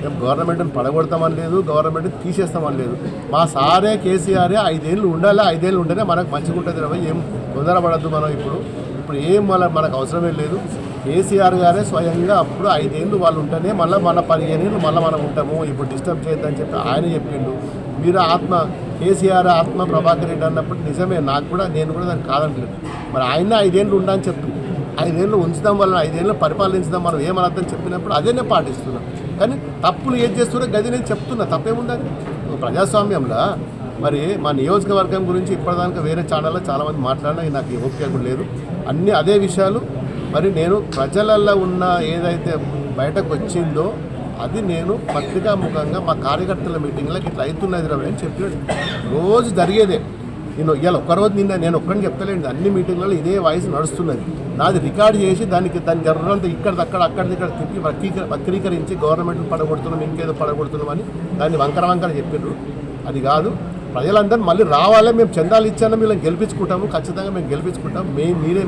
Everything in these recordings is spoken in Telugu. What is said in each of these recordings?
మేము గవర్నమెంట్ని పడగొడతామని లేదు, గవర్నమెంట్ని తీసేస్తామని లేదు. మా సారే కేసీఆరే 5 ఏళ్ళు ఉండాలి, 5 ఏళ్ళు ఉంటేనే మనకు మంచిగా ఉంటుంది రా. ఏం తొందరపడద్దు మనం. ఇప్పుడు ఏం మనకు అవసరమే లేదు. కేసీఆర్ గారే స్వయంగా అప్పుడు 5 ఏళ్ళు వాళ్ళు ఉంటేనే మళ్ళీ మన 15 ఏళ్ళు మళ్ళీ మనం ఉంటాము, ఇప్పుడు డిస్టర్బ్ చేయొద్దని చెప్పి ఆయన చెప్పిండు. మీరు కేసీఆర్ ఆత్మ ప్రభాకర్ రెడ్డి అన్నప్పుడు నిజమే, నేను కూడా దానికి కాదనలేదు. మరి ఆయన 5 ఏళ్ళు ఉండని చెప్పి 5 ఏళ్ళు ఉంచడం వల్ల 5 ఏళ్ళు పరిపాలించడం మనం ఏమనర్థం చెప్పినప్పుడు అదే నేను పాటిస్తున్నాను. కానీ తప్పులు ఏం చేస్తున్నా గది నేను చెప్తున్నా, తప్పేముందని. ప్రజాస్వామ్యంలో మరి మా నియోజకవర్గం గురించి ఇప్పటిదాకా వేరే ఛానల్లో చాలామంది మాట్లాడినా నాకు ఓపిక కూడా లేదు. అన్నీ అదే విషయాలు. మరి నేను ప్రజలల్లో ఉన్న ఏదైతే బయటకు వచ్చిందో అది నేను పత్రికాముఖంగా మా కార్యకర్తల మీటింగ్లకు ఇట్లా అవుతున్నది రా అని చెప్పాడు. రోజు జరిగేదే. ఇవాళ ఒక్కరోజు నేను ఒక్కడిని చెప్తలేండి, అన్ని మీటింగ్లలో ఇదే వాయిస్ నడుస్తున్నది. నాది రికార్డు చేసి దాని జర్రంతా అక్కడిక్కడ తిప్పి వక్రీకరించి గవర్నమెంట్ని పడగొడుతున్నాం, ఇంకేదో పడగొడుతున్నాం అని దాన్ని వంకర చెప్పారు. అది కాదు. ప్రజలందరూ మళ్ళీ రావాలి, మేము చందాలు ఇచ్చాను, మేము గెలిపించుకుంటాము, ఖచ్చితంగా మేము గెలిపించుకుంటాం,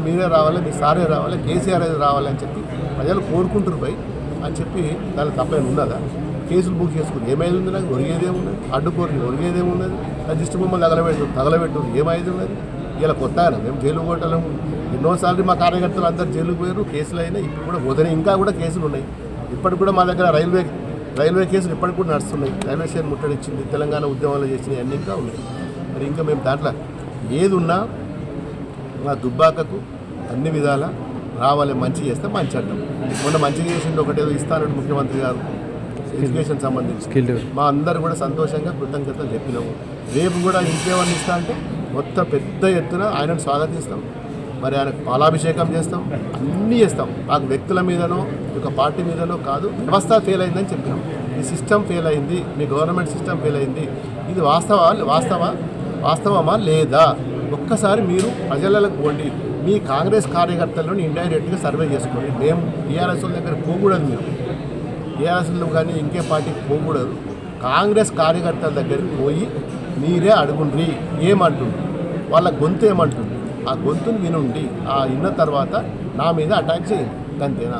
మీరే రావాలి, మీ సారే రావాలి, కేసీఆర్ రావాలి అని చెప్పి ప్రజలు కోరుకుంటారు పోయి అని చెప్పి దాని తప్పేమి ఉన్నదా? కేసులు బుక్ చేసుకుని ఏమైంది ఉంది? నాకు ఒరిగేదేమున్నది? అడ్డుకోరు ఒరిగేదేమున్నది? రిజిస్టర్ బొమ్మలు తగలబెట్టు ఏమైంది ఉన్నది? ఇలా కొత్త మేము జైలు కొట్టలేము. ఎన్నోసార్లు మా కార్యకర్తలు అందరూ జైలుకు పోయారు, కేసులు అయినాయి. ఇప్పుడు కూడా పోతున్నాయి, ఇంకా కూడా కేసులు ఉన్నాయి. ఇప్పటికి కూడా మా దగ్గర రైల్వే కేసులు ఇప్పటికి కూడా నడుస్తున్నాయి. రైల్వే స్టేషన్ ముట్టడిచ్చింది, తెలంగాణ ఉద్యమాలు చేసినవి అన్నీ ఇంకా ఉన్నాయి. మరి ఇంకా మేము దాంట్లో ఏది ఉన్నా మా దుబ్బాకకు అన్ని విధాల రావాలి, మంచి చేస్తే మంచి అంటాం. మొన్న మంచిగా చేసింది ఒకటేదో ఇస్తానంటే ముఖ్యమంత్రి గారు ఎడ్యుకేషన్ సంబంధించి మా అందరు కూడా సంతోషంగా కృతజ్ఞతలు చెప్పినాము. రేపు కూడా ఇంకేమన్నా ఇస్తా అంటే మొత్తం పెద్ద ఎత్తున ఆయనను స్వాగతిస్తాం. మరి ఆయనకు పాలాభిషేకం చేస్తాం, అన్నీ చేస్తాం. మాకు వ్యక్తుల మీదనో ఒక పార్టీ మీదనో కాదు, వ్యవస్థ ఫెయిల్ అయిందని చెప్పినాం. ఈ సిస్టమ్ ఫెయిల్ అయింది, మీ గవర్నమెంట్ సిస్టమ్ ఫెయిల్ అయింది. ఇది వాస్తవమా లేదా? ఒక్కసారి మీరు ప్రజలకు పోండి, మీ కాంగ్రెస్ కార్యకర్తలను ఇండైరెక్ట్గా సర్వే చేసుకోండి. మేము టీఆర్ఎస్ దగ్గర పోకూడదు, మీరు టీఆర్ఎస్లో కానీ ఇంకే పార్టీకి పోకూడదు. కాంగ్రెస్ కార్యకర్తల దగ్గరికి పోయి మీరే అడుగుండ్రి ఏమంటుంది, వాళ్ళ గొంతు ఏమంటుంది, ఆ గొంతుని వినుండి. ఆ విన్న తర్వాత నా మీద అటాక్ చేయండి, అంతేనా?